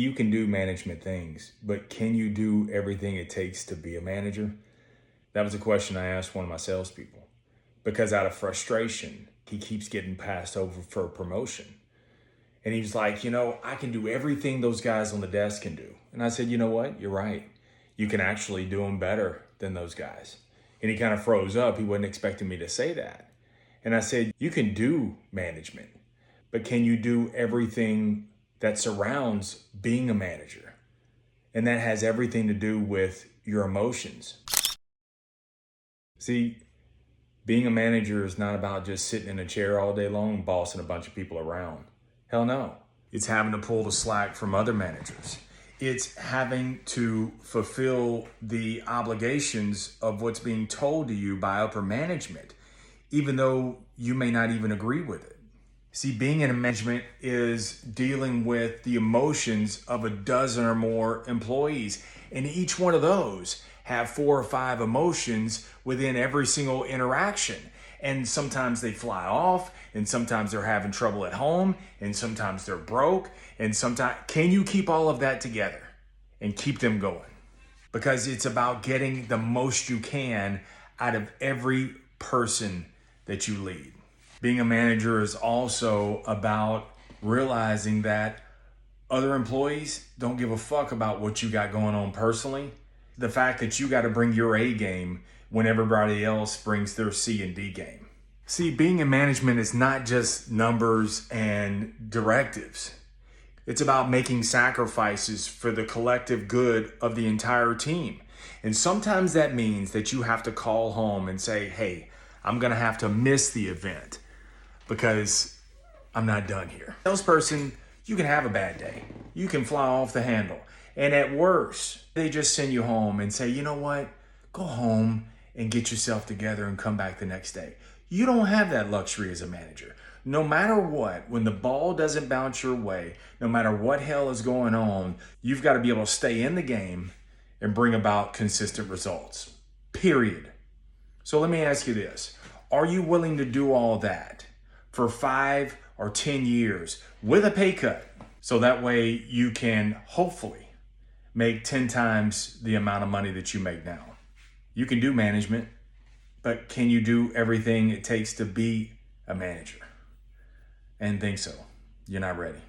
You can do management things, but can you do everything it takes to be a manager? That was a question I asked one of my salespeople because out of frustration, he keeps getting passed over for a promotion. And he was like, I can do everything those guys on the desk can do. And I said, you know what? You're right. You can actually do them better than those guys. And he kind of froze up. He wasn't expecting me to say that. And I said, you can do management, but can you do everything that surrounds being a manager? And that has everything to do with your emotions. See, being a manager is not about just sitting in a chair all day long, bossing a bunch of people around. Hell no. It's having to pull the slack from other managers. It's having to fulfill the obligations of what's being told to you by upper management, even though you may not even agree with it. See, being in a management is dealing with the emotions of a dozen or more employees. And each one of those have 4 or 5 emotions within every single interaction. And sometimes they fly off, and sometimes they're having trouble at home, and sometimes they're broke, and sometimes, can you keep all of that together and keep them going? Because it's about getting the most you can out of every person that you lead. Being a manager is also about realizing that other employees don't give a fuck about what you got going on personally. The fact that you got to bring your A game when everybody else brings their C and D game. See, being in management is not just numbers and directives. It's about making sacrifices for the collective good of the entire team. And sometimes that means that you have to call home and say, hey, I'm going to have to miss the event because I'm not done here. Salesperson, you can have a bad day. You can fly off the handle. And at worst, they just send you home and say, you know what? Go home and get yourself together and come back the next day. You don't have that luxury as a manager. No matter what, when the ball doesn't bounce your way, no matter what hell is going on, you've got to be able to stay in the game and bring about consistent results. Period. So let me ask you this. Are you willing to do all that for 5 or 10 years with a pay cut? So that way you can hopefully make 10 times the amount of money that you make now. You can do management, but can you do everything it takes to be a manager? And think so. You're not ready.